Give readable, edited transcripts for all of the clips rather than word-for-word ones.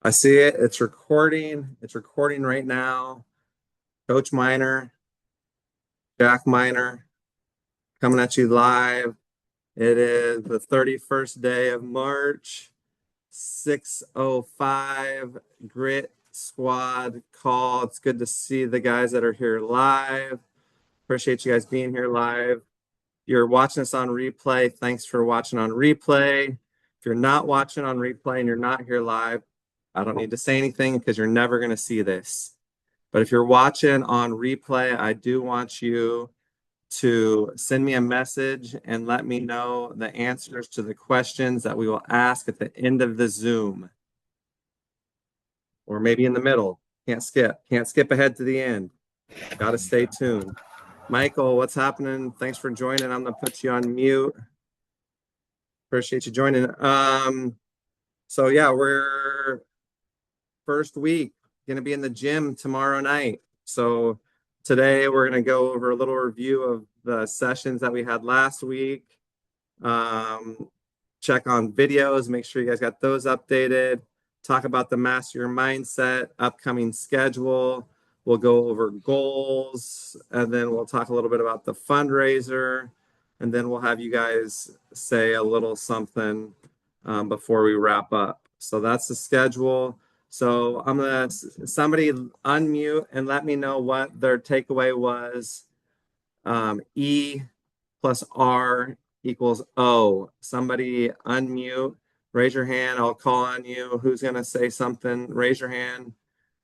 I see it. It's recording. It's recording right now. Coach Miner, Jack Miner, coming at you live. It is the 31st day of March, 6:05 Grit Squad call. It's good to see the guys that are here live. Appreciate you guys being here live. If you're watching us on replay, thanks for watching on replay. If you're not watching on replay and you're not here live, I don't need to say anything because you're never going to see this. But if you're watching on replay, I do want you to send me a message and let me know the answers to the questions that we will ask at the end of the Zoom. Or maybe in the middle. Can't skip. Can't skip ahead to the end. Got to stay tuned. Michael, what's happening? Thanks for joining. I'm going to put you on mute. Appreciate you joining. So yeah, we're first week, going to be in the gym tomorrow night. So today we're going to go over a little review of the sessions that we had last week. Check on videos, make sure you guys got those updated. Talk about the Master Your Mindset, upcoming schedule. We'll go over goals, and then we'll talk a little bit about the fundraiser, and then we'll have you guys say a little something before we wrap up. So that's the schedule. So I'm gonna somebody unmute and let me know what their takeaway was. E plus R equals O. Somebody unmute, raise your hand. I'll call on you. Who's gonna say something? Raise your hand.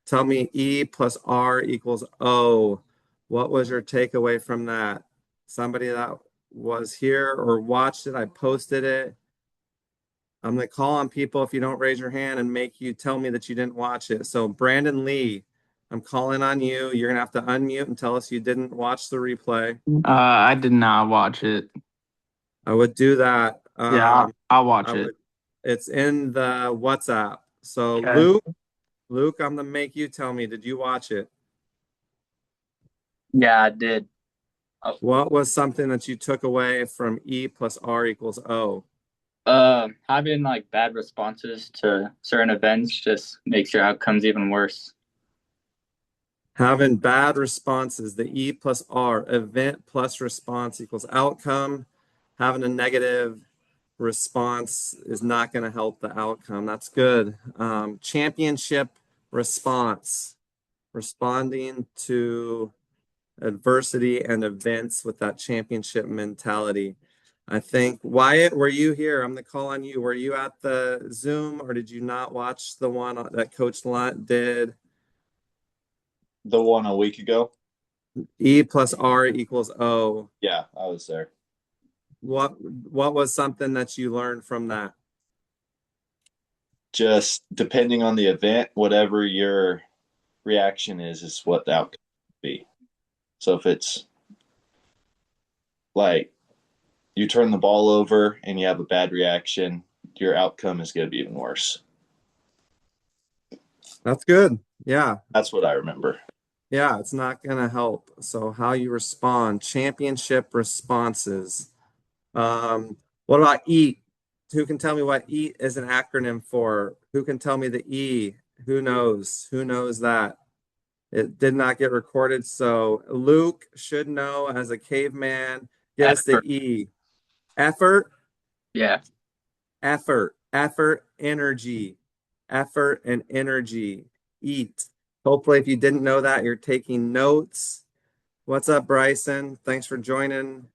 Tell me E plus R equals O. What was your takeaway from that? Somebody that was here or watched it, I posted it. I'm going to call on people if you don't raise your hand and make you tell me that you didn't watch it. So Brandon Lee, I'm calling on you. You're going to have to unmute and tell us you didn't watch the replay. I did not watch it. I would do that. Yeah, I'll watch I it. would. It's in the WhatsApp. So Okay. Luke, I'm going to make you tell me, did you watch it? Yeah, I did. What was something that you took away from E plus R equals O? Having like bad responses to certain events just makes your outcomes even worse. Having bad responses, the E plus R, event plus response equals outcome. Having a negative response is not going to help the outcome. That's good. Championship response, responding to adversity and events with that championship mentality. I think, Wyatt, were you here? I'm going to call on you. Were you at the Zoom or did you not watch the one that Coach Lunt did? The one a week ago? E plus R equals O. Yeah, I was there. What was something that you learned from that? Just depending on the event, whatever your reaction is what the outcome will be. So if it's like you turn the ball over and you have a bad reaction, your outcome is going to be even worse. That's good. Yeah. That's what I remember. Yeah, it's not going to help. So how you respond, championship responses. What about EAT? Who can tell me what EAT is an acronym for? Who can tell me the E? Who knows? Who knows that? It did not get recorded. So Luke should know as a caveman. Get us the E. Effort. Yeah. Effort, energy, effort and energy. Eat. Hopefully, if you didn't know that, you're taking notes. What's up, Bryson? Thanks for joining.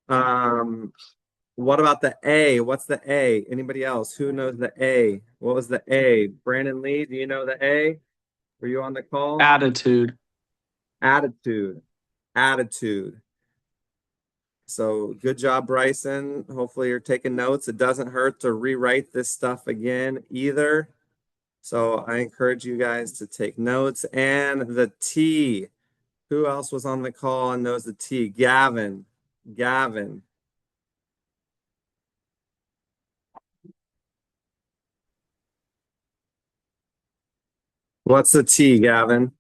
What about the A? What's the A? Anybody else? Who knows the A? What was the A? Brandon Lee, do you know the A? Were you on the call? Attitude. Attitude. So good job, Bryson. Hopefully you're taking notes. It doesn't hurt to rewrite this stuff again either. So I encourage you guys to take notes. And the T. Who else was on the call and knows the T? Gavin. What's the T, Gavin?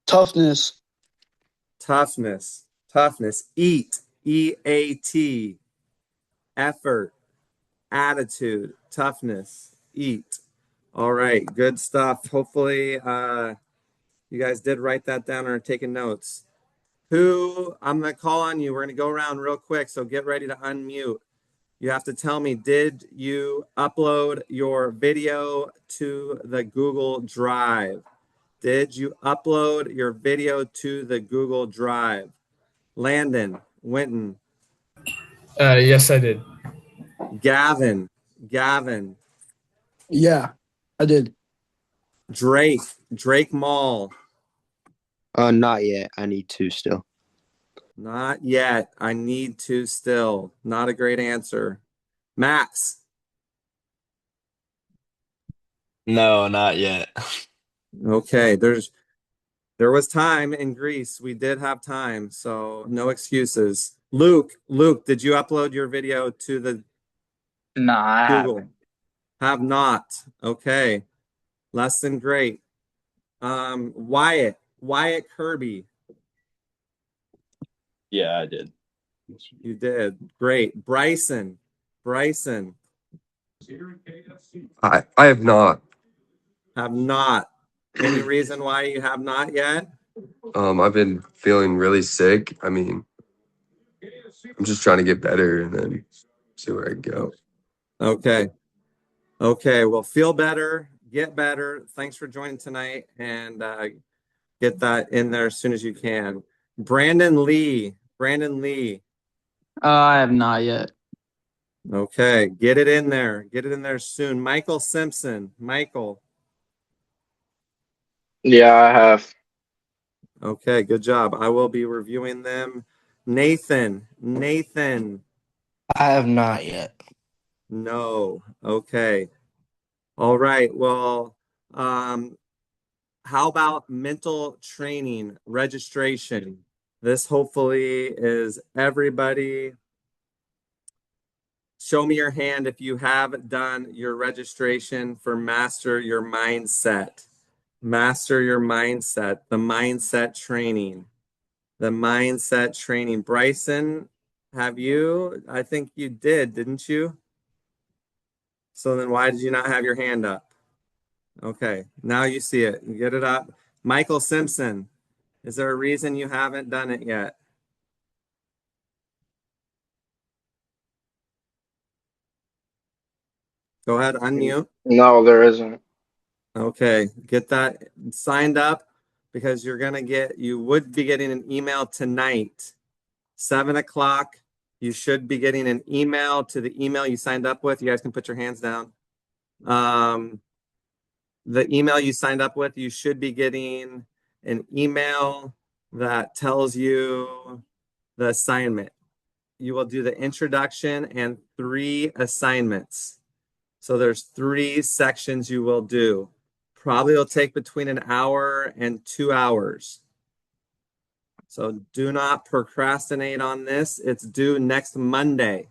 Toughness. Toughness. Eat. EAT. Effort. Attitude. Toughness. Eat. All right, good stuff. Hopefully, you guys did write that down or are taking notes. I'm going to call on you. We're going to go around real quick, so get ready to unmute. You have to tell me, did you upload your video to the Google Drive? Did you upload your video to the Google Drive? Landon, Winton, Yes, I did. Gavin, Yeah, I did. Drake Mall. Not yet. I need to still. Not yet. I need to still. Not a great answer. Max. No, not yet. Okay, there was time in Greece. We did have time, so no excuses. Luke, did you upload your video to the Nah, I Google? haven't. Have not. Okay. Less than great. Wyatt Kirby. Yeah, I did. You did. Great. Bryson. I have not. Have not. Any reason why you have not yet? I've been feeling really sick. I mean, I'm just trying to get better and then see where I go. Okay. Well, feel better, get better. Thanks for joining tonight, and get that in there as soon as you can. Brandon Lee. I have not yet. Okay, get it in there. Get it in there soon. Michael Simpson. Yeah, I have. Okay, good job. I will be reviewing them. Nathan. I have not yet. No. Okay. All right. Well, how about mental training registration? This hopefully is everybody. Show me your hand if you have done your registration for Master Your Mindset. Master Your Mindset, the mindset training. Bryson, have you? I think you did, didn't you? So then why did you not have your hand up? Okay, now you see it. Get it up. Michael Simpson, is there a reason you haven't done it yet? Go ahead, unmute. No, there isn't. Okay, get that signed up because you would be getting an email tonight, 7:00. You should be getting an email to the email you signed up with. You guys can put your hands down. The email you signed up with, you should be getting an email that tells you the assignment. You will do the introduction and 3 assignments. So there's 3 sections you will do. Probably will take between an hour and 2 hours. So do not procrastinate on this. It's due next Monday.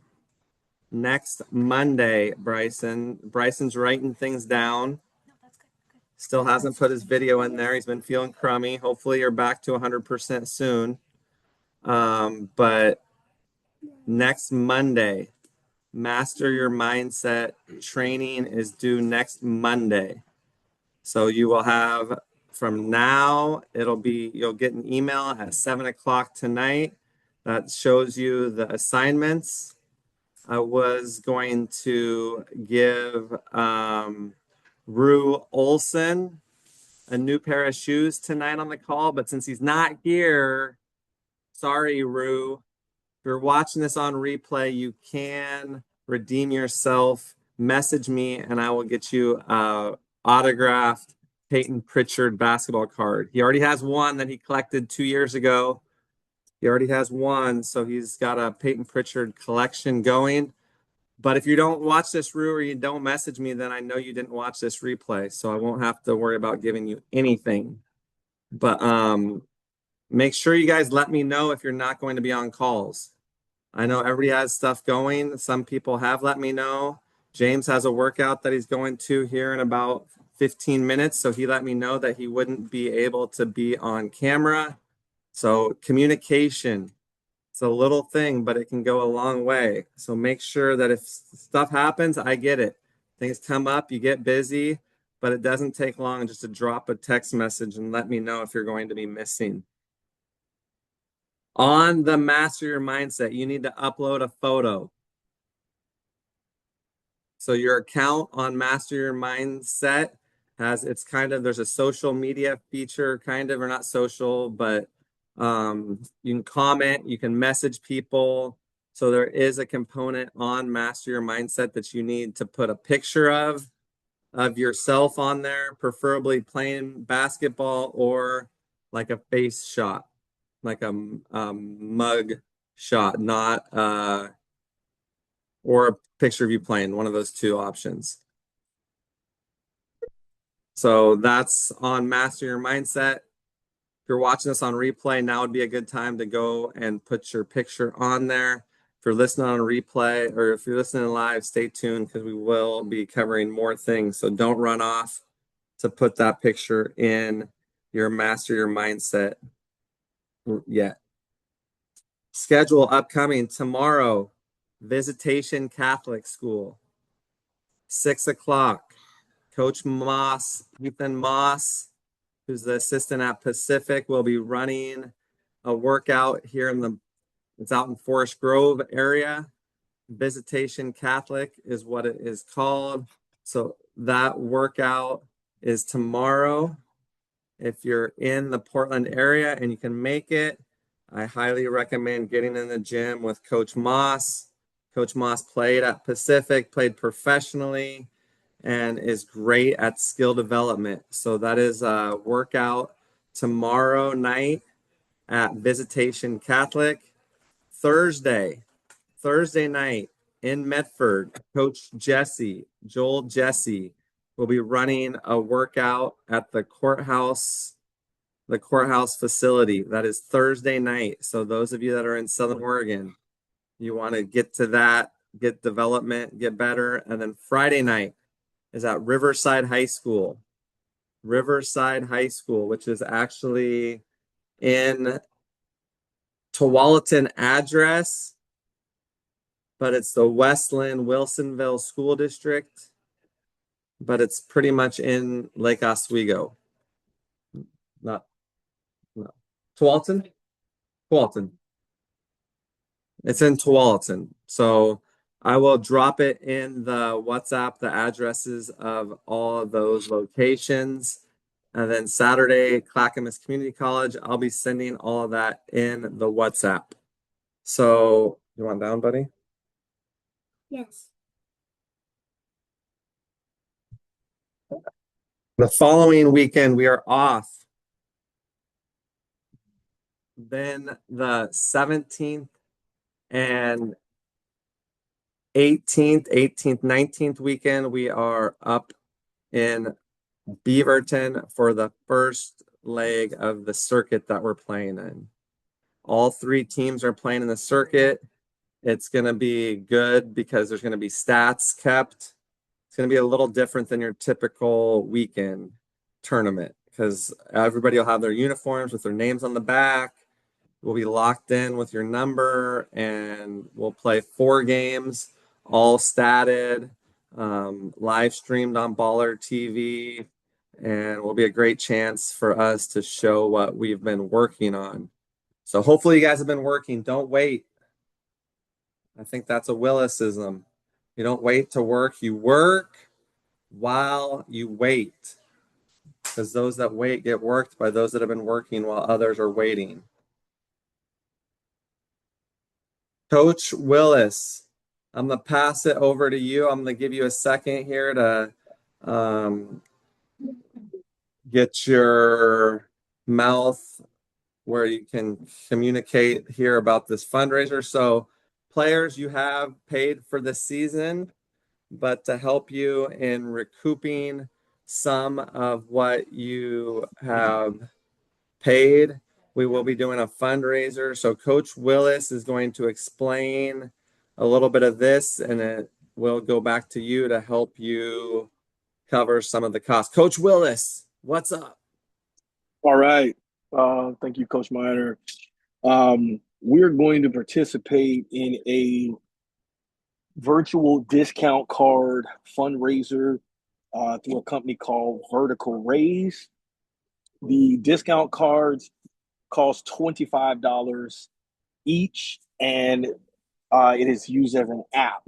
Bryson. Bryson's writing things down. Still hasn't put his video in there. He's been feeling crummy. Hopefully you're back to 100% soon. But next Monday, Master Your Mindset training is due next Monday. So you will have from now, you'll get an email at 7:00 tonight that shows you the assignments. I was going to give Rue Olson a new pair of shoes tonight on the call, but since he's not here, sorry, Rue. If you're watching this on replay, you can redeem yourself. Message me and I will get you autographed Peyton Pritchard basketball card. He already has one that he collected 2 years ago. So he's got a Peyton Pritchard collection going. But if you don't watch this, Rue, or you don't message me, then I know you didn't watch this replay, so I won't have to worry about giving you anything. But make sure you guys let me know if you're not going to be on calls. I know everybody has stuff going. Some people have let me know. James has a workout that he's going to here in about 15 minutes, so he let me know that he wouldn't be able to be on camera. So communication, it's a little thing, but it can go a long way. So make sure that if stuff happens, I get it. Things come up, you get busy, but it doesn't take long just to drop a text message and let me know if you're going to be missing. On the Master Your Mindset, you need to upload a photo. So your account on Master Your Mindset there's a social media feature, or not social, but you can comment, you can message people. So there is a component on Master Your Mindset that you need to put a picture of yourself on there, preferably playing basketball or like a face shot, like a mug shot, not or a picture of you playing, one of those two options. So that's on Master Your Mindset. If you're watching this on replay, now would be a good time to go and put your picture on there. If you're listening on replay or if you're listening live, stay tuned because we will be covering more things. So don't run off to put that picture in your Master Your Mindset yet. Schedule upcoming tomorrow, Visitation Catholic School, 6 o'clock. Coach Moss, Ethan Moss, who's the assistant at Pacific, will be running a workout here it's out in Forest Grove area. Visitation Catholic is what it is called. So that workout is tomorrow. If you're in the Portland area and you can make it, I highly recommend getting in the gym with Coach Moss. Coach Moss played at Pacific, played professionally, and is great at skill development. So that is a workout tomorrow night at Visitation Catholic. Thursday night in Medford, Coach Joel Jesse, will be running a workout at the courthouse facility. That is Thursday night. So those of you that are in Southern Oregon, you want to get to that, get development, get better. And then Friday night is at Riverside High School. Riverside High School, which is actually in Tualatin address, but it's the Westland Wilsonville School District, but it's pretty much in Lake Oswego. No. Tualatin? It's in Tualatin. So I will drop it in the WhatsApp, the addresses of all of those locations. And then Saturday, Clackamas Community College, I'll be sending all of that in the WhatsApp. So you want down, buddy? Yes. The following weekend, we are off. Then the 17th and 18th, 19th weekend, we are up in Beaverton for the first leg of the circuit that we're playing in. All three teams are playing in the circuit. It's going to be good because there's going to be stats kept. It's going to be a little different than your typical weekend tournament because everybody will have their uniforms with their names on the back. We'll be locked in with your number and we'll play 4 games, all statted, live streamed on Baller TV, and will be a great chance for us to show what we've been working on. So hopefully you guys have been working. Don't wait. I think that's a Willisism. You don't wait to work. You work while you wait. Because those that wait get worked by those that have been working while others are waiting. Coach Willis, I'm going to pass it over to you. I'm going to give you a second here to get your mouth where you can communicate here about this fundraiser. So players, you have paid for the season, but to help you in recouping some of what you have paid, we will be doing a fundraiser. So Coach Willis is going to explain a little bit of this, and it will go back to you to help you cover some of the costs. Coach Willis, what's up? All right. Thank you, Coach Miner. We're going to participate in a virtual discount card fundraiser through a company called Vertical Raise. The discount cards cost $25 each, and it is used as an app.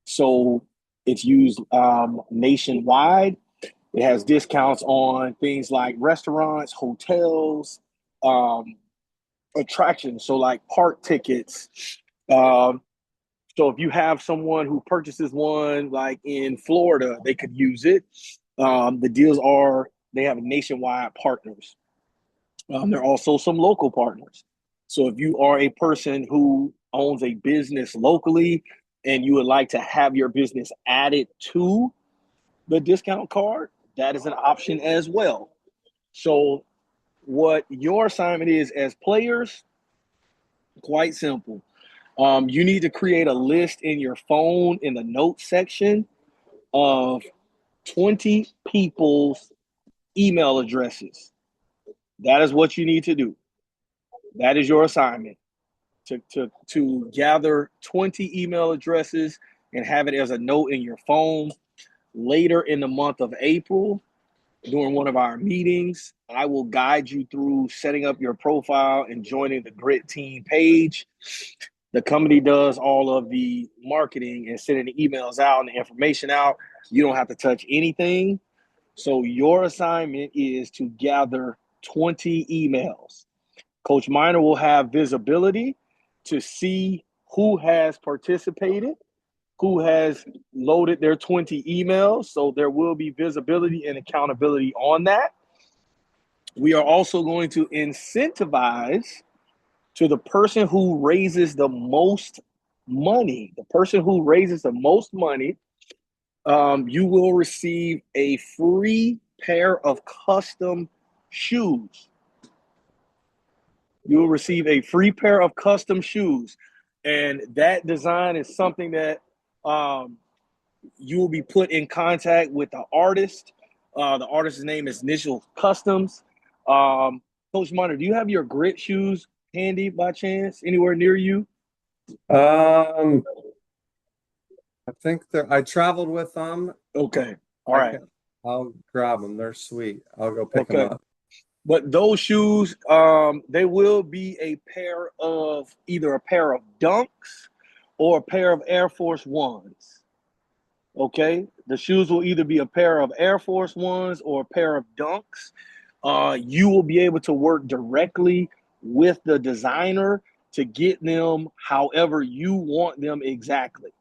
So it's used nationwide. It has discounts on things like restaurants, hotels, attractions, so like park tickets. So if you have someone who purchases one like in Florida, they could use it. The deals are they have nationwide partners. There are also some local partners. So if you are a person who owns a business locally and you would like to have your business added to the discount card, that is an option as well. So what your assignment is as players, quite simple. You need to create a list in your phone in the notes section of 20 people's email addresses. That is what you need to do. That is your assignment, to gather 20 email addresses and have it as a note in your phone. Later in the month of April, during one of our meetings, I will guide you through setting up your profile and joining the Grit Team page. The company does all of the marketing and sending the emails out and the information out. You don't have to touch anything. So your assignment is to gather 20 emails. Coach Miner will have visibility to see who has participated, who has loaded their 20 emails. So there will be visibility and accountability on that. We are also going to incentivize to the person who raises the most money. The person who raises the most money, you will receive a free pair of custom shoes. You will receive a free pair of custom shoes. And that design is something that you will be put in contact with the artist. The artist's name is Initial Customs. Coach Miner, do you have your Grit shoes handy by chance anywhere near you? I think I traveled with them. Okay. All right. I'll grab them. They're sweet. I'll go pick them up. But those shoes, they will be either a pair of Dunks or a pair of Air Force Ones. Okay? The shoes will either be a pair of Air Force Ones or a pair of Dunks. You will be able to work directly with the designer to get them however you want them exactly.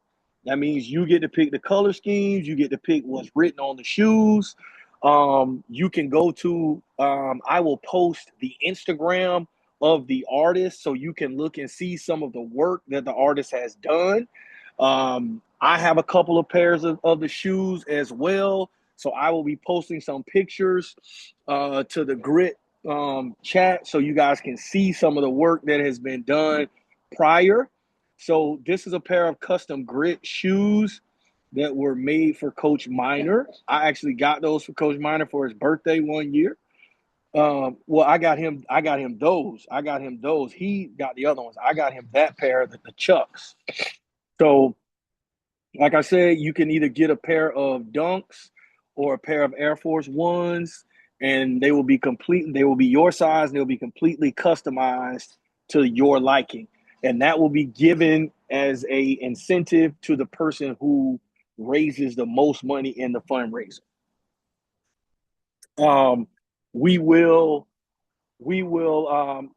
That means you get to pick the color schemes, you get to pick what's written on the shoes. You can go to, I will post the Instagram of the artist so you can look and see some of the work that the artist has done. I have a couple of pairs of the shoes as well. So I will be posting some pictures to the Grit chat so you guys can see some of the work that has been done prior. So this is a pair of custom Grit shoes that were made for Coach Miner. I actually got those for Coach Miner for his birthday one year. Well, I got him those. He got the other ones. I got him that pair, the Chucks. So, like I said, you can either get a pair of Dunks or a pair of Air Force Ones, and they will be your size, and they'll be completely customized to your liking. And that will be given as a incentive to the person who raises the most money in the fundraiser. We will,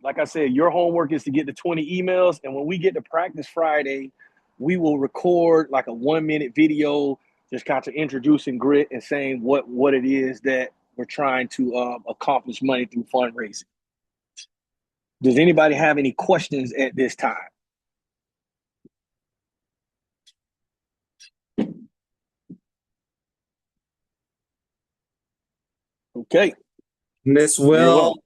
like I said, your homework is to get the 20 emails. And when we get to practice Friday, we will record like a 1-minute video, just kind of introducing Grit and saying what it is that we're trying to accomplish money through fundraising. Does anybody have any questions at this time? Okay. This will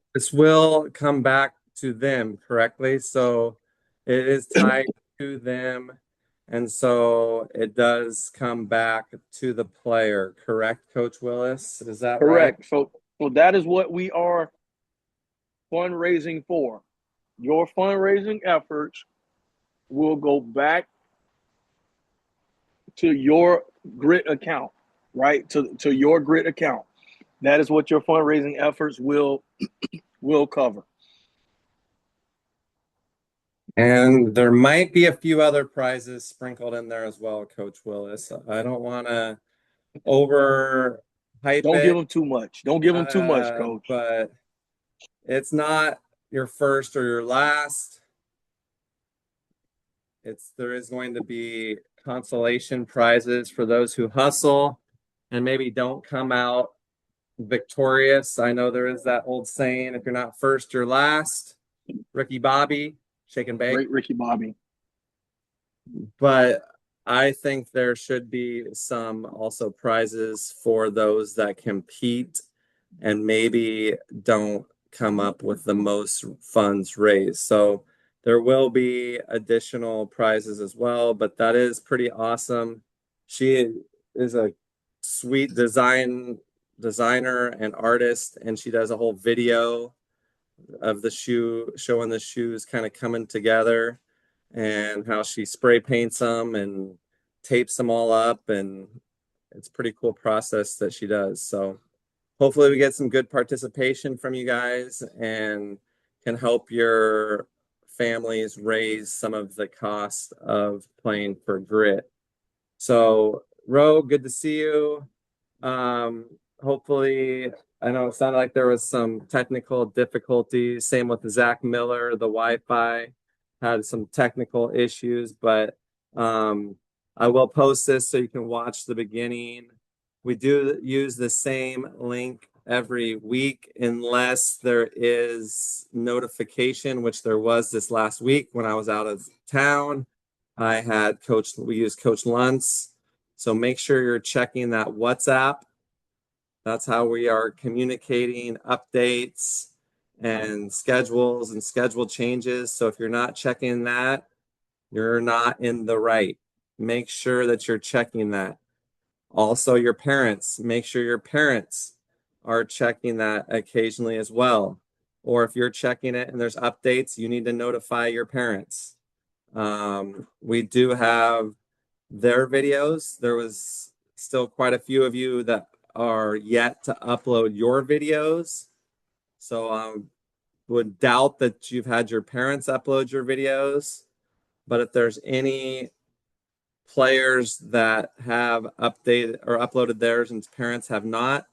come back to them correctly. So it is tied to them. And so it does come back to the player, correct, Coach Willis? Is that correct? Right? So that is what we are fundraising for. Your fundraising efforts will go back to your Grit account. right, to your grit account. That is what your fundraising efforts will cover. And there might be a few other prizes sprinkled in there as well, Coach Willis. I don't want to over hype Don't it. give them too much. Don't give them too much, Coach. But it's not your first or your last. There is going to be consolation prizes for those who hustle and maybe don't come out victorious. I know there is that old saying, if you're not first, you're last. Ricky Bobby, shake and bake. Great Ricky Bobby. But I think there should be some also prizes for those that compete and maybe don't come up with the most funds raised. So there will be additional prizes as well, but that is pretty awesome. She is a sweet designer and artist, and she does a whole video of the shoe, showing the shoes kind of coming together and how she spray paints them and tapes them all up, and it's a pretty cool process that she does. So hopefully we get some good participation from you guys and can help your families raise some of the cost of playing for grit. So Ro, good to see you. Hopefully, I know it sounded like there was some technical difficulties. Same with Zach Miller, the Wi-Fi had some technical issues, but I will post this so you can watch the beginning. We do use the same link every week unless there is notification, which there was this last week when I was out of town. We used Coach Luntz. So make sure you're checking that WhatsApp. That's how we are communicating updates and schedules and schedule changes. So if you're not checking that, you're not in the right. Make sure that you're checking that. Also, your parents, make sure your parents are checking that occasionally as well. Or if you're checking it and there's updates, you need to notify your parents. We do have their videos. There was still quite a few of you that are yet to upload your videos. So would doubt that you've had your parents upload your videos. But if there's any players that have updated or uploaded theirs and parents have not,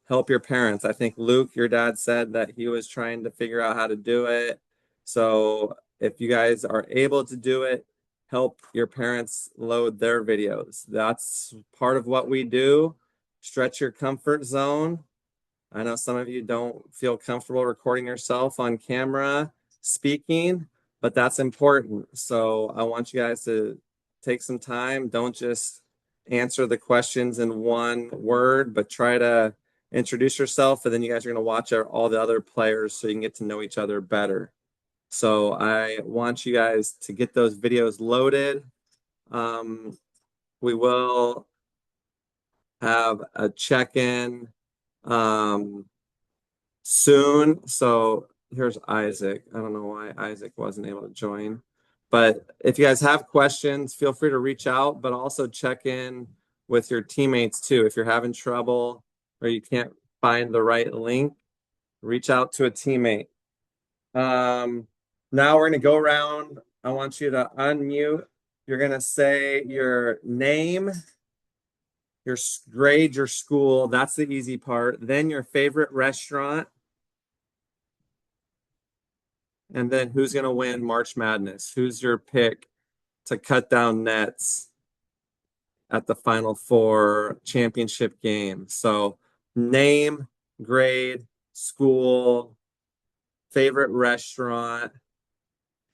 help your parents. I think Luke, your dad, said that he was trying to figure out how to do it. So if you guys are able to do it, help your parents load their videos. That's part of what we do. Stretch your comfort zone. I know some of you don't feel comfortable recording yourself on camera speaking, but that's important. So I want you guys to take some time. Don't just answer the questions in one word, but try to introduce yourself, and then you guys are going to watch all the other players so you can get to know each other better. So I want you guys to get those videos loaded. We will have a check-in soon. So here's Isaac. I don't know why Isaac wasn't able to join. But if you guys have questions, feel free to reach out, but also check in with your teammates too. If you're having trouble or you can't find the right link, reach out to a teammate. Now we're going to go around. I want you to unmute. You're going to say your name, your grade, your school. That's the easy part. Then your favorite restaurant. And then who's going to win March Madness? Who's your pick to cut down nets at the Final Four championship game? So name, grade, school, favorite restaurant,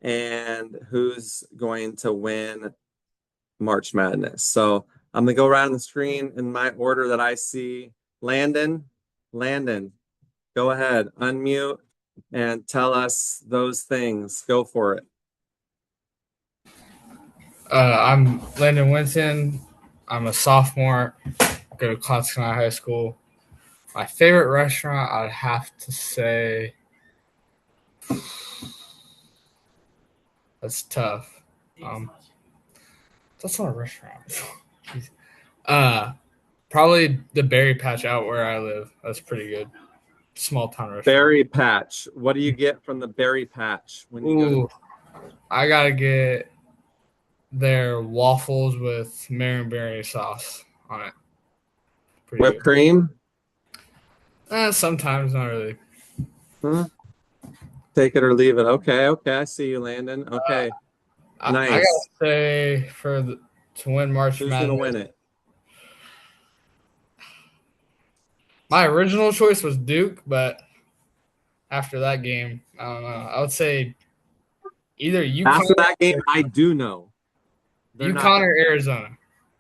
and who's going to win March Madness. So I'm going to go around the screen in my order that I see. Landon, go ahead, unmute and tell us those things. Go for it. I'm Landon Winton. I'm a sophomore. I go to Classic High School. My favorite restaurant, I'd have to say, that's tough. That's not a restaurant. Probably the Berry Patch out where I live. That's pretty good. Small town restaurant. Berry Patch. What do you get from the Berry Patch when you go Ooh, I gotta get their waffles with marionberry sauce on it. to Pretty whipped cream? Sometimes, not really. Huh? Take it or leave it. Okay, I see you, Landon. Okay, I nice. gotta say to win March Who's Madness. gonna win it? My original choice was Duke, but after that game, I don't know. I would say either UConn, After that game, I do know. UConn or Arizona.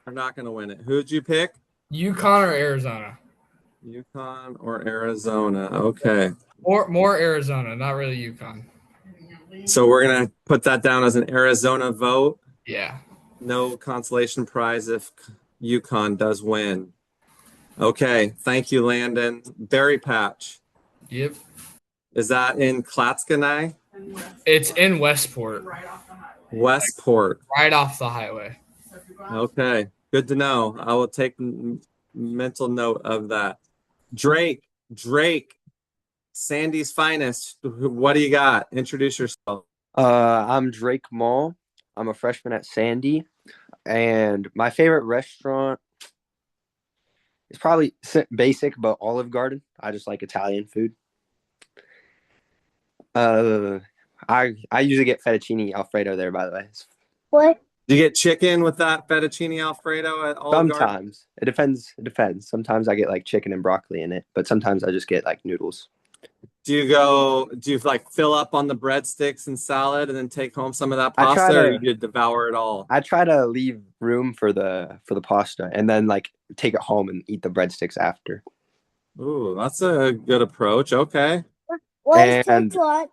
They're not gonna win it. Who'd you pick? UConn or Arizona. UConn or Arizona. Okay. More Arizona, not really UConn. So we're gonna put that down as an Arizona vote. Yeah. No consolation prize if UConn does win. Okay. Thank you, Landon. Berry Patch. Yep. Is that in Clatskanie? It's in Westport. Westport. Right off the highway. Okay. Good to know. I will take mental note of that. Drake. Sandy's finest. What do you got? Introduce yourself. I'm Drake Mall. I'm a freshman at Sandy, and my favorite restaurant is probably basic, but Olive Garden. I just like Italian food. I usually get fettuccine Alfredo there, by the way. What? Do you get chicken with that fettuccine Alfredo at Olive Garden? Sometimes it depends. Sometimes I get like chicken and broccoli in it, but sometimes I just get like noodles. Do you like fill up on the breadsticks and salad and then take home some of that pasta, or you devour it all? I try to leave room for the pasta and then like take it home and eat the breadsticks after. Ooh, that's a good approach. Okay. And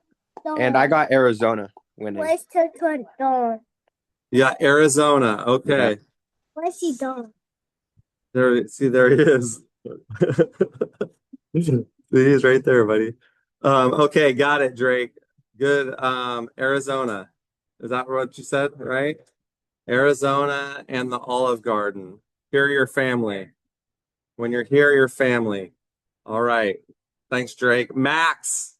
I got Arizona winning. Where's Tutuan Dawn? Yeah, Arizona. Okay. Where's he done? There he is. He's right there, buddy. Okay, got it, Drake. Good. Arizona. Is that what you said, right? Arizona and the Olive Garden. Here, your family. When you're here, your family. All right. Thanks, Drake. Max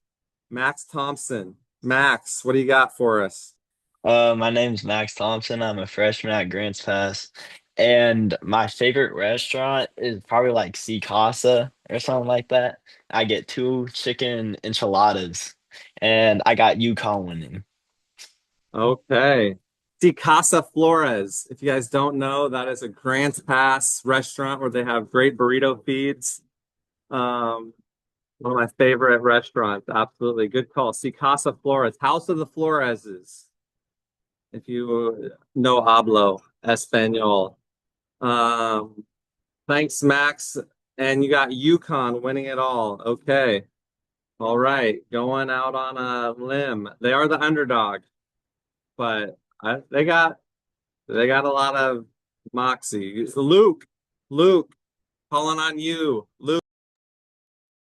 Thompson. Max, what do you got for us? My name's Max Thompson. I'm a freshman at Grants Pass. And my favorite restaurant is probably like C Casa or something like that. I get 2 chicken enchiladas, and I got UConn winning. Okay. See Casa Flores. If you guys don't know, that is a Grants Pass restaurant where they have great burrito feeds. One of my favorite restaurants. Absolutely. Good call. See Casa Flores. House of the Floreses. If you know hablo Espanol. Thanks, Max. And you got UConn winning it all. Okay. All right. Going out on a limb. They are the underdog, but they got a lot of moxie. Luke, calling on you. Luke.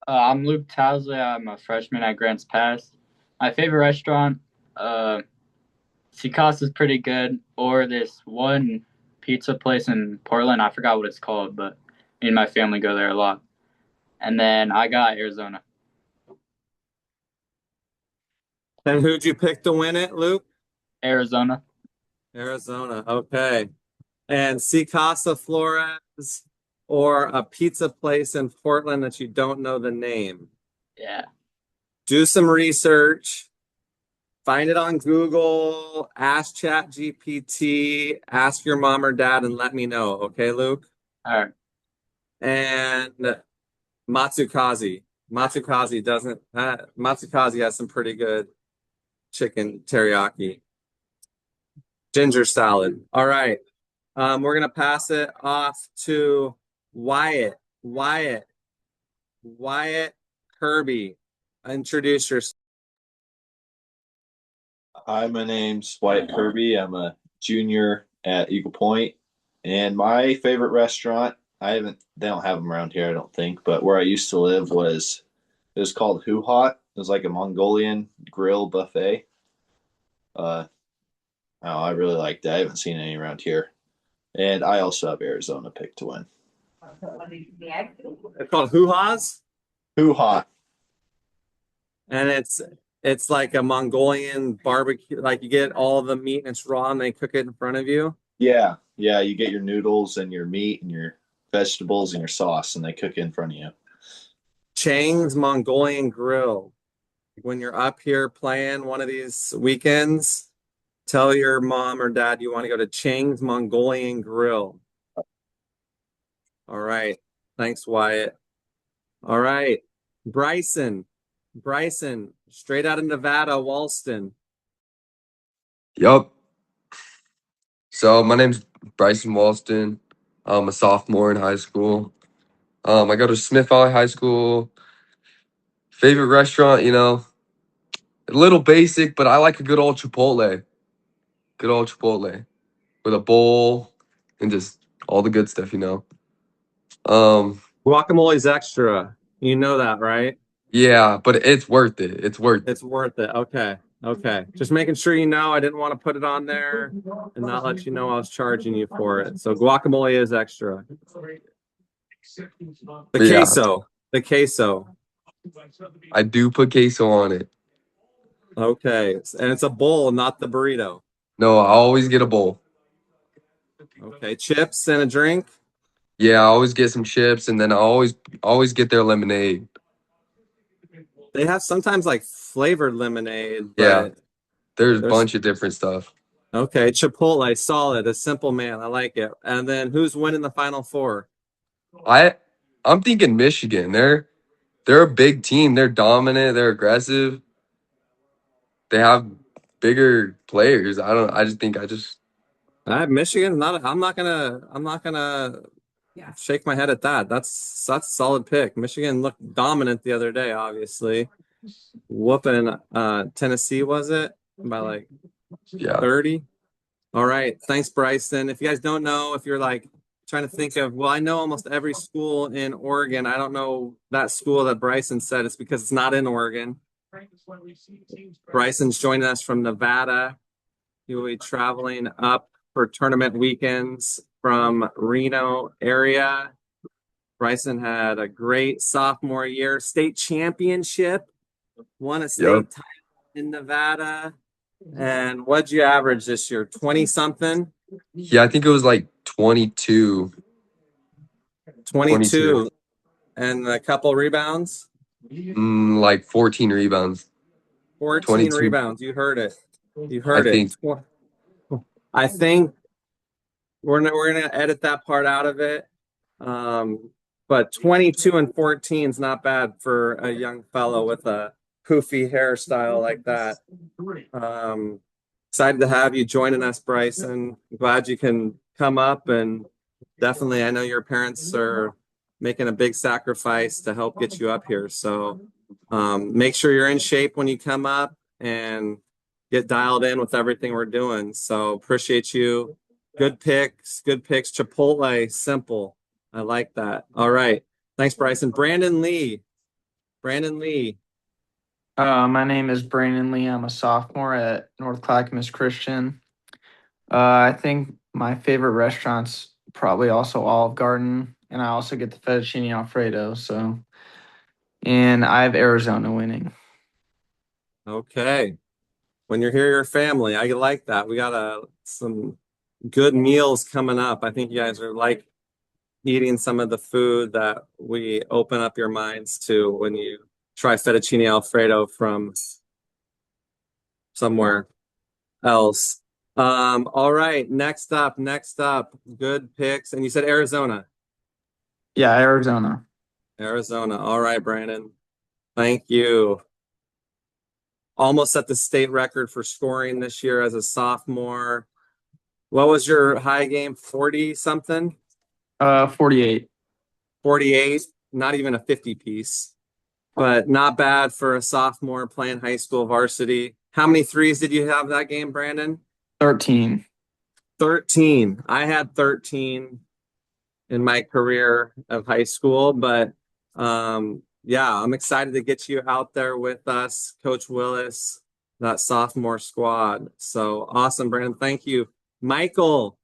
I'm Luke Towsley. I'm a freshman at Grants Pass. My favorite restaurant, Cicasa's pretty good, or this one pizza place in Portland. I forgot what it's called, but me and my family go there a lot. And then I got Arizona. And who'd you pick to win it, Luke? Arizona. Okay. And Casa Flores or a pizza place in Portland that you don't know the name. Yeah. Do some research. Find it on Google. Ask ChatGPT. Ask your mom or dad and let me know. Okay, Luke? All right. And Matsukaze. Matsukaze has some pretty good chicken teriyaki. Ginger salad. All right. We're going to pass it off to Wyatt Kirby. Introduce yourself. Hi, my name's Wyatt Kirby. I'm a junior at Eagle Point, and my favorite restaurant, they don't have them around here, I don't think, but where I used to live it was called Hoo Hot. It was like a Mongolian grill buffet. I really liked it. I haven't seen any around here. And I also have Arizona picked to win. It's called hoo-ha's, Hoo ha. and it's like a Mongolian barbecue. Like you get all the meat and it's raw, and they cook it in front of you. Yeah, yeah. You get your noodles and your meat and your vegetables and your sauce, and they cook it in front of you. Chang's Mongolian Grill. When you're up here playing one of these weekends, tell your mom or dad you want to go to Chang's Mongolian Grill. All right. Thanks, Wyatt. All right. Bryson, straight out of Nevada, Walston. Yup. So my name's Bryson Walston. I'm a sophomore in high school. I go to Smith Valley High School. Favorite restaurant, a little basic, but I like a good old Chipotle. Good old Chipotle with a bowl and just all the good stuff, Guacamole's extra. You know that, right? Yeah, but it's worth it. It's worth it. It's worth it. Okay. Okay. Just making sure you know I didn't want to put it on there and not let you know I was charging you for it. So guacamole is extra. The Yeah. queso. The queso. I do put queso on it. Okay. And it's a bowl, not the burrito. No, I always get a bowl. Okay. Chips and a drink. Yeah, I always get some chips, and then I always get their lemonade. They have sometimes like flavored lemonade. Yeah. But There's a there's- bunch of different stuff. Okay. Chipotle, solid. A simple man. I like it. And then who's winning the Final Four? I'm thinking Michigan. They're a big team. They're dominant. They're aggressive. They have bigger players. I I have Michigan. I'm not gonna shake my head at that. That's a solid pick. Michigan looked dominant the other day, obviously. Whooping Tennessee, was it? By like yeah. 30. All right. Thanks, Bryson. If you guys don't know, if you're like trying to think of, well, I know almost every school in Oregon. I don't know that school that Bryson said. It's because it's not in Oregon. Bryson's joining us from Nevada. He will be traveling up for tournament weekends from Reno area. Bryson had a great sophomore year, state championship, won a state title in Nevada. And what'd you average this year? 20 something? Yeah, I think it was like 22. 22. And a couple rebounds? Like 14 rebounds. 14 22. rebounds. You heard it. You heard I it. I think we're gonna edit that part out of it. But 22 and 14 is not bad for a young fellow with a poofy hairstyle like that. Excited to have you joining us, Bryson. Glad you can come up, and definitely I know your parents are making a big sacrifice to help get you up here. So make sure you're in shape when you come up and get dialed in with everything we're doing. So appreciate you. Good picks. Chipotle, simple. I like that. All right. Thanks, Bryson. Brandon Lee. My name is Brandon Lee. I'm a sophomore at North Clackamas Christian. I think my favorite restaurant's probably also Olive Garden, and I also get the fettuccine alfredo. And I have Arizona winning. Okay. When you're here, your family. I like that. We got some good meals coming up. I think you guys are like eating some of the food that we open up your minds to when you try fettuccine alfredo from somewhere else. All right, next up, good picks. And you said Arizona. Yeah, Arizona. All right, Brandon. Thank you. Almost at the state record for scoring this year as a sophomore. What was your high game? 40 something? 48. 48, not even a 50 piece, but not bad for a sophomore playing high school varsity. How many threes did you have that game, Brandon? 13. 13. I had 13 in my career of high school, but yeah, I'm excited to get you out there with us, Coach Willis, that sophomore squad. So awesome, Brandon. Thank you. Michael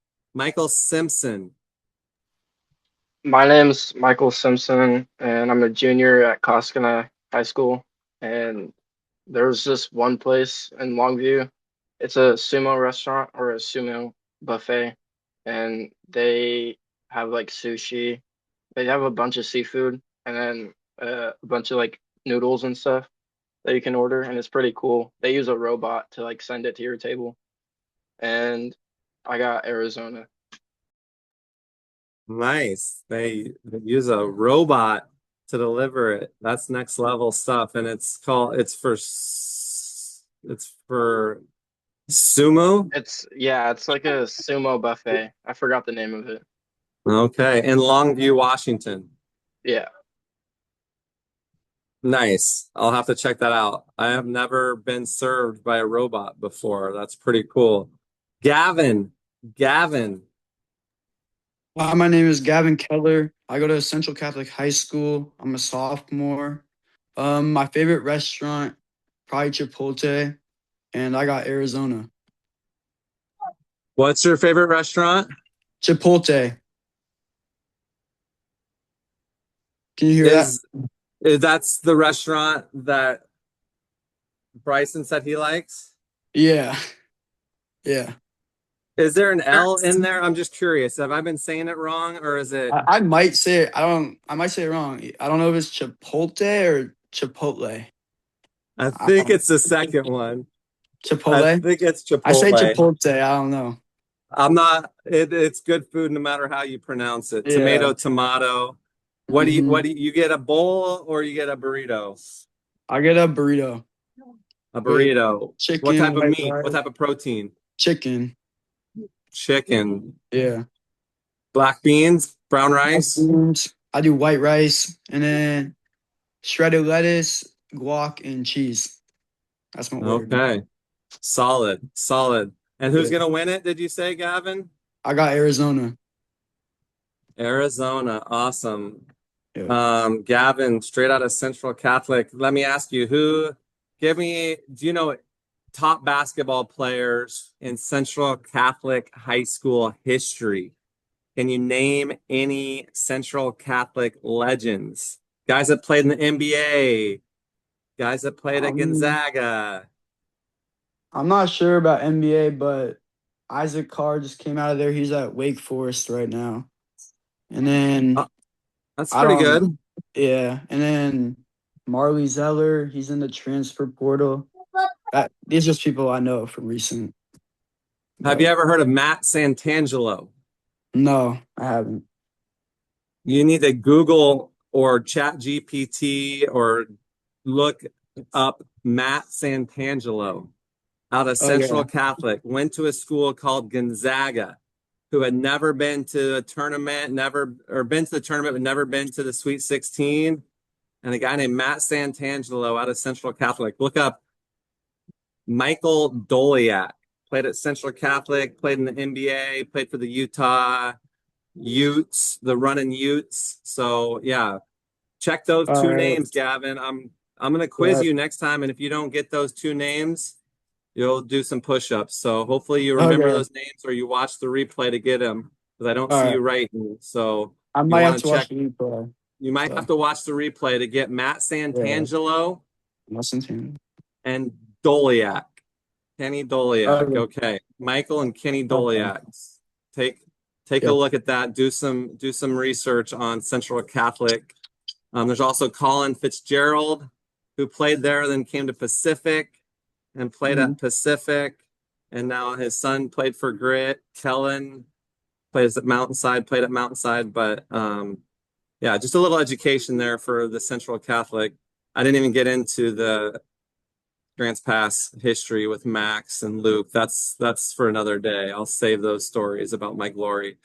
Simpson. My name's Michael Simpson, and I'm a junior at Koskana High School. And there's this one place in Longview. It's a sumo restaurant or a sumo buffet, and they have like sushi. They have a bunch of seafood, and then a bunch of like noodles and stuff that you can order, and it's pretty cool. They use a robot to like send it to your table, and I got Arizona. Nice. They use a robot to deliver it. That's next level stuff. And it's for sumo. It's like a sumo buffet. I forgot the name of it. Okay. In Longview, Washington. Yeah. Nice. I'll have to check that out. I have never been served by a robot before. That's pretty cool. Gavin. Hi, my name is Gavin Keller. I go to Central Catholic High School. I'm a sophomore. My favorite restaurant, probably Chipotle, and I got Arizona. What's your favorite restaurant? Chipotle. Can you hear that? That's the restaurant that Bryson said he likes? Yeah. Yeah. Is there an L in there? I'm just curious. Have I been saying it wrong, or is it? I might say it. I might say it wrong. I don't know if it's Chipotle or Chipotle. I think it's the second one. Chipotle? I think it's Chipotle. I say Chipotle. I don't know. I'm not. It's good food no matter how you pronounce it. Yeah. Tomato. What do you get, a bowl or you get a burrito? I get a burrito. A burrito. Chicken. What type of white meat? rice. What type of protein? Chicken. Yeah. Black beans, brown rice. I do white rice and then shredded lettuce, guac, and cheese. That's my order. Okay. Solid. And who's Yeah. gonna win it, did you say, Gavin? I got Arizona. Arizona. Awesome. Yeah. Gavin, straight out of Central Catholic. Let me ask you, do you know top basketball players in Central Catholic high school history? Can you name any Central Catholic legends? Guys that played in the NBA, guys that played at Gonzaga. I'm not sure about NBA, but Isaac Carr just came out of there. He's at Wake Forest right now. And then That's pretty good. Yeah. And then Marley Zeller, he's in the transfer portal. These are just people I know from recent. Have you ever heard of Matt Santangelo? No, I haven't. You need to Google or Chat GPT or look up Matt Santangelo out of Central Catholic. Went to a school called Gonzaga, who had never been to a tournament, been to the tournament, but never been to the Sweet 16. And a guy named Matt Santangelo out of Central Catholic. Look up Michael Doliak. Played at Central Catholic, played in the NBA, played for the Utah Utes, the running Utes. So yeah, check those two names, Gavin. I'm gonna quiz you next time, and if you don't get those two names, you'll do some push-ups. So hopefully you remember those names, or you watch the replay to get them, because I don't see you writing. So I might have to watch the replay. You might have to watch the replay to get Matt Santangelo and Doliak. Kenny Doliak. Okay. Michael and Kenny Doliak. Take a look at that. Do some research on Central Catholic. There's also Colin Fitzgerald, who played there, then came to Pacific and played at Pacific. And now his son played for Grit. Kellen plays at Mountainside, played at Mountainside. But yeah, just a little education there for the Central Catholic. I didn't even get into the Grants Pass history with Max and Luke. That's for another day. I'll save those stories about my glory.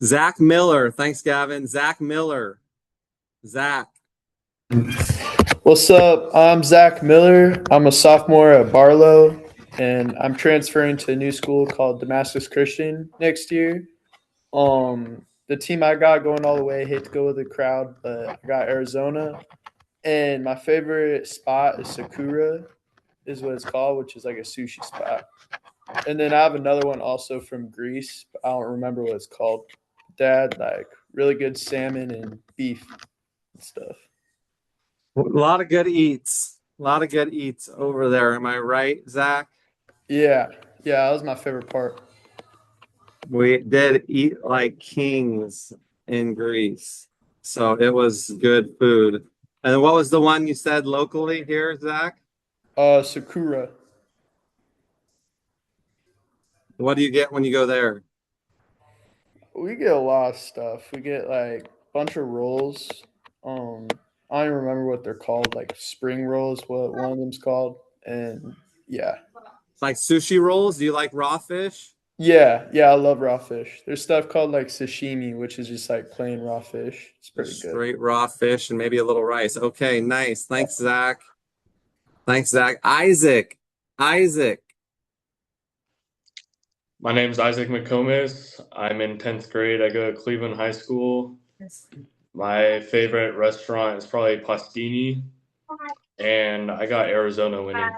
Zach Miller. Thanks, Gavin. Zach Miller. Zach. What's up? I'm Zach Miller. I'm a sophomore at Barlow, and I'm transferring to a new school called Damascus Christian next year. The team I got going all the way, hate to go with the crowd, but I got Arizona. And my favorite spot is Sakura, is what it's called, which is like a sushi spot. And then I have another one also from Greece, but I don't remember what it's called. Dad, like, really good salmon and beef and stuff. A lot of good eats. A lot of good eats over there. Am I right, Zach? Yeah, that was my favorite part. We did eat like kings in Greece. So it was good food. And what was the one you said locally here, Zach? Sakura. What do you get when you go there? We get a lot of stuff. We get like a bunch of rolls. I don't even remember what they're called, like spring rolls, what one of them's called. And yeah. Like sushi rolls? Do you like raw fish? Yeah, I love raw fish. There's stuff called like sashimi, which is just like plain raw fish. It's pretty good. Straight raw fish and maybe a little rice. Okay, nice. Thanks, Zach. Isaac. My name's Isaac McComas. I'm in 10th grade. I go to Cleveland High School. My favorite restaurant is probably Pastini, and I got Arizona winning.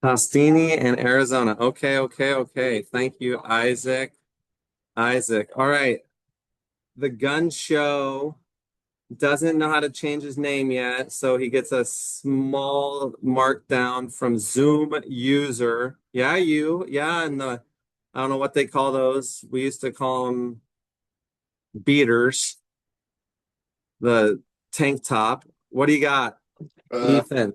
Pastini and Arizona. Okay. Thank you, Isaac. All right. The gun show doesn't know how to change his name yet, so he gets a small markdown from Zoom user. Yeah, you. Yeah, and I don't know what they call those. We used to call them beaters. The tank top. What do you got, Ethan?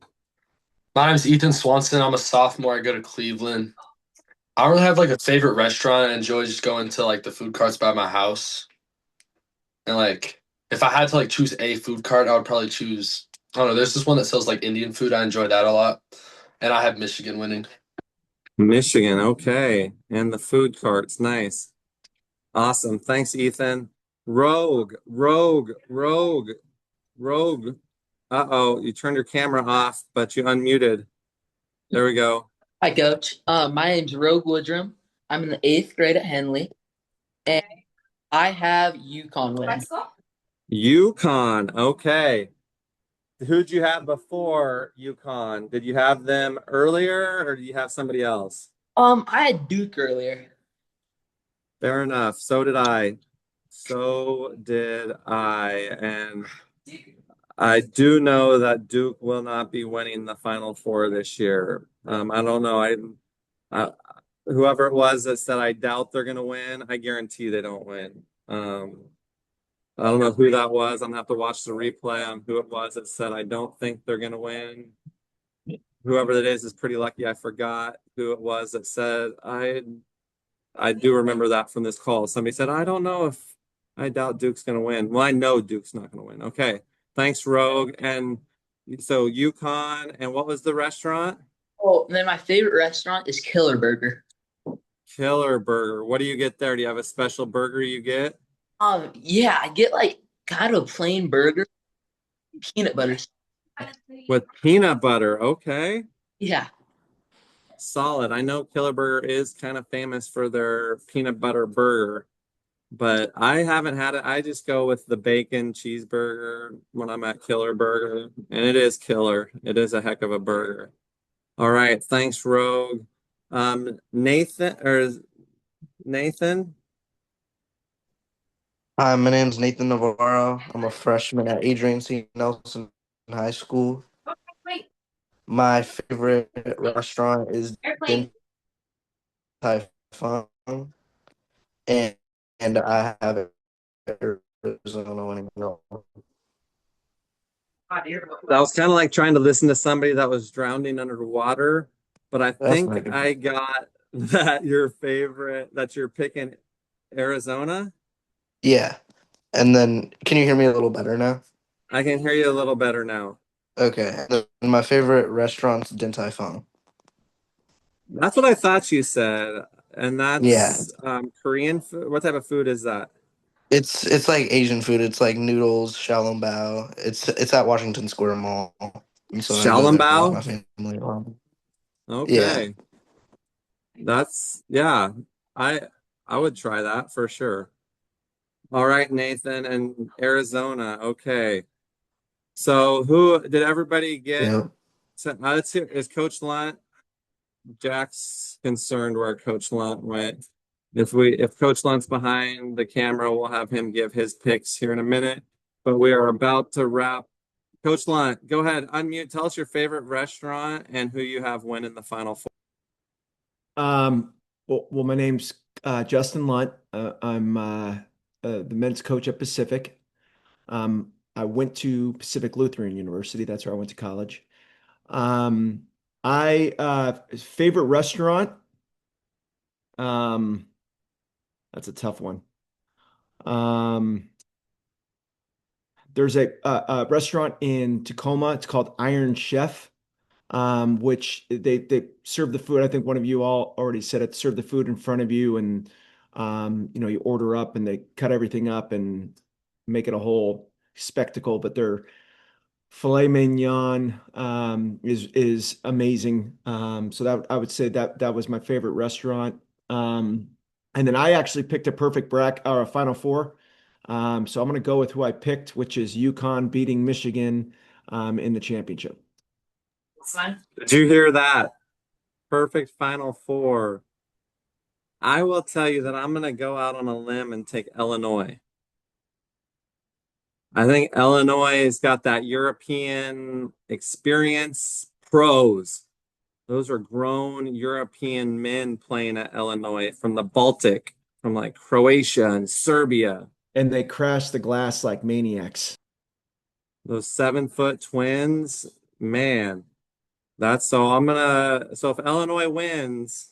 My name's Ethan Swanson. I'm a sophomore. I go to Cleveland. I don't really have like a favorite restaurant. I enjoy just going to like the food carts by my house. And like if I had to like choose a food cart, I would probably choose, I don't know, there's this one that sells like Indian food. I enjoy that a lot. And I have Michigan winning. Michigan, okay. And the food carts, nice. Awesome. Thanks, Ethan. Rogue. Uh-oh, you turned your camera off, but you unmuted. There we go. Hi, Coach. My name's Rogue Woodrum. I'm in the 8th grade at Henley, and I have UConn winning. UConn, okay. Who'd you have before UConn? Did you have them earlier, or did you have somebody else? I had Duke earlier. Fair enough. So did I. And I do know that Duke will not be winning the Final Four this year. I don't know. Whoever it was that said I doubt they're going to win, I guarantee they don't win. I don't know who that was. I'm going to have to watch the replay on who it was that said I don't think they're going to win. Whoever that is pretty lucky I forgot who it was that said I do remember that from this call. Somebody said, I don't know if I doubt Duke's going to win. Well, I know Duke's not going to win. Okay. Thanks, Rogue. And so UConn, and what was the restaurant? Oh, and then my favorite restaurant is Killer Burger. Killer Burger. What do you get there? Do you have a special burger you get? Yeah, I get like kind of a plain burger, peanut butter. With peanut butter, okay. Yeah. Solid. I know Killer Burger is kind of famous for their peanut butter burger, but I haven't had it. I just go with the bacon cheeseburger when I'm at Killer Burger, and it is killer. It is a heck of a burger. All right, thanks, Rogue. Nathan. Hi, my name's Nathan Navarro. I'm a freshman at Adrian C. Nelson High School. My favorite restaurant is Din Tai Fung, and I have Arizona winning. That was kind of like trying to listen to somebody that was drowning underwater, but I think I got that that you're picking Arizona. Yeah. And then can you hear me a little better now? I can hear you a little better now. Okay. And my favorite restaurant's Din Tai Fung. That's what I thought you said. And that's Korean food. What type of food is that? It's like Asian food. It's like noodles, xiaolongbao. It's at Washington Square Mall. So xiaolongbao? My family around. Okay. Yeah. I would try that for sure. All right, Nathan, and Arizona. Okay. So who did everybody get? Yeah. So, let's hear, is Coach Lunt? Jack's concerned where Coach Lunt went. If Coach Lunt's behind the camera, we'll have him give his picks here in a minute. But we are about to wrap. Coach Lunt, go ahead, unmute. Tell us your favorite restaurant and who you have win in the Final Four. Well, my name's Justin Lunt. I'm the men's coach at Pacific. I went to Pacific Lutheran University. That's where I went to college. Favorite restaurant. That's a tough one. There's a restaurant in Tacoma. It's called Iron Chef, which they serve the food. I think one of you all already said it. Serve the food in front of you, and you order up, and they cut everything up and make it a whole spectacle. But their filet mignon is amazing. So that I would say that was my favorite restaurant. And then I actually picked a perfect bracket or a Final Four. So I'm going to go with who I picked, which is UConn beating Michigan in the championship. Did you hear that? Perfect Final Four. I will tell you that I'm going to go out on a limb and take Illinois. I think Illinois has got that European experience. Pros. Those are grown European men playing at Illinois from the Baltic, from like Croatia and Serbia. And they crashed the glass like maniacs. Those 7-foot twins, man. So if Illinois wins,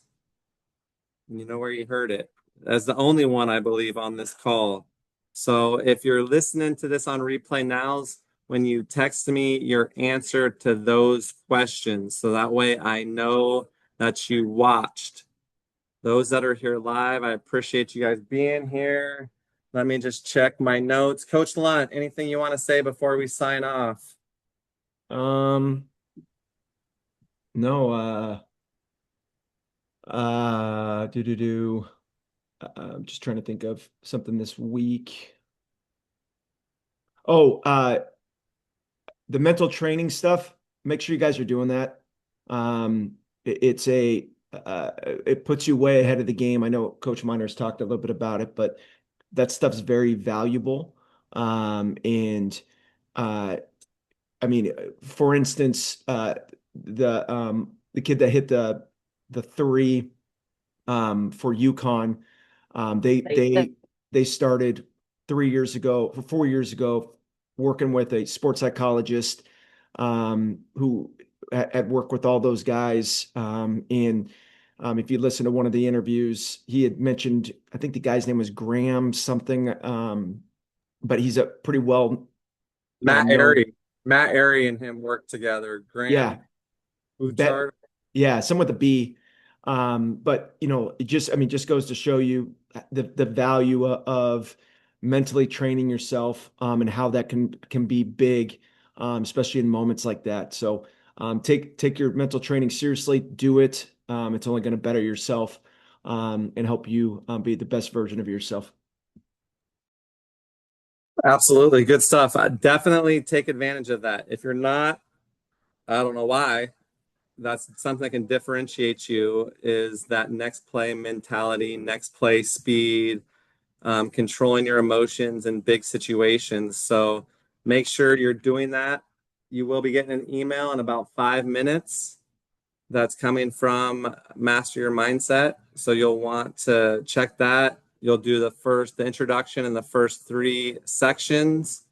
you know where you heard it. As the only one, I believe, on this call. So if you're listening to this on replay nows, when you text me your answer to those questions, so that way I know that you watched. Those that are here live, I appreciate you guys being here. Let me just check my notes. Coach Lunt, anything you want to say before we sign off? No. I'm just trying to think of something this week. The mental training stuff. Make sure you guys are doing that. It puts you way ahead of the game. I know Coach Miner's talked a little bit about it, but that stuff's very valuable. I mean, for instance, the kid that hit the three for UConn, they started 4 years ago, working with a sports psychologist who had worked with all those guys. If you listen to one of the interviews, he had mentioned, I think the guy's name was Graham something, but he's a pretty well. Matt Airy and him work together. Graham. Yeah. Some with a B. But it just goes to show you the value of mentally training yourself, and how that can be big, especially in moments like that. So take your mental training seriously, do it. It's only going to better yourself, and help you be the best version of yourself. Absolutely. Good stuff. Definitely take advantage of that. If you're not, I don't know why, that's something that can differentiate you, is that next play mentality, next play speed, controlling your emotions in big situations. So make sure you're doing that. You will be getting an email in about 5 minutes that's coming from Master Your Mindset. So you'll want to check that. You'll do the introduction and the first 3 sections.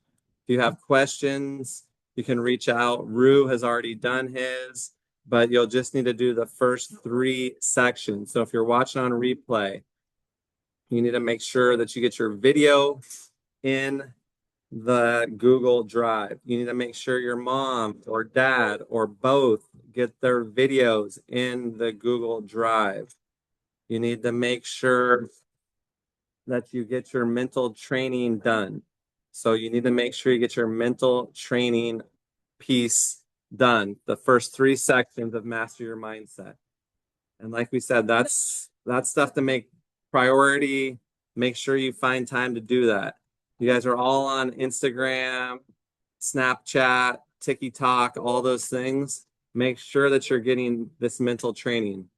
If you have questions, you can reach out. Rue has already done his, but you'll just need to do the first 3 sections. So if you're watching on replay, you need to make sure that you get your video in the Google Drive. You need to make sure your mom or dad or both get their videos in the Google Drive. You need to make sure that you get your mental training done. So you need to make sure you get your mental training piece done. The first 3 sections of Master Your Mindset. And like we said, that's stuff to make priority. Make sure you find time to do that. You guys are all on Instagram, Snapchat, TikTok, all those things. Make sure that you're getting this mental training.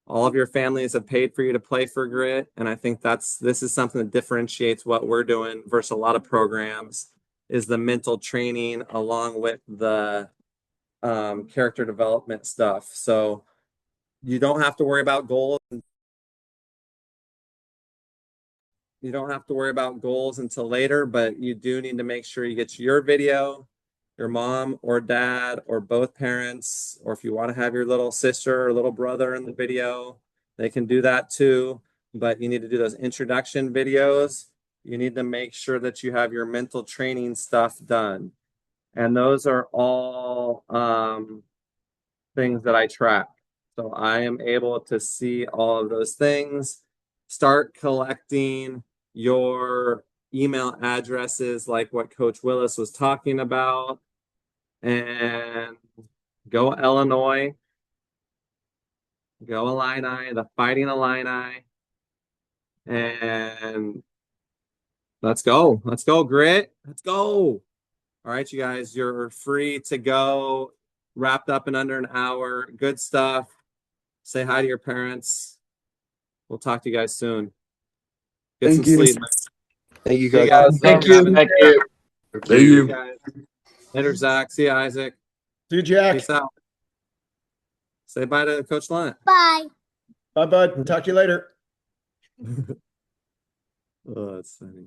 All of your families have paid for you to play for Grit, and I think this is something that differentiates what we're doing versus a lot of programs, is the mental training along with the character development stuff. So you don't have to worry about goals. You don't have to worry about goals until later, but you do need to make sure you get your video, your mom or dad or both parents, or if you want to have your little sister or little brother in the video, they can do that too. But you need to do those introduction videos. You need to make sure that you have your mental training stuff done. And those are all things that I track. So I am able to see all of those things. Start collecting your email addresses like what Coach Willis was talking about. And go Illinois. Go Illini, the Fighting Illini. And let's go. Let's go, Grit. Let's go. All right, you guys, you're free to go. Wrapped up in under an hour. Good stuff. Say hi to your parents. We'll talk to you guys soon. Get Thank some you. sleep. Thank you, See you guys. guys. Thank you. Thank you. Thank you. Guys. Later, Zach. See you, Isaac. See you, Jack. Peace out. Say bye to Coach Lunt. Bye. Bye, bud. Talk to you later. Oh, that's funny.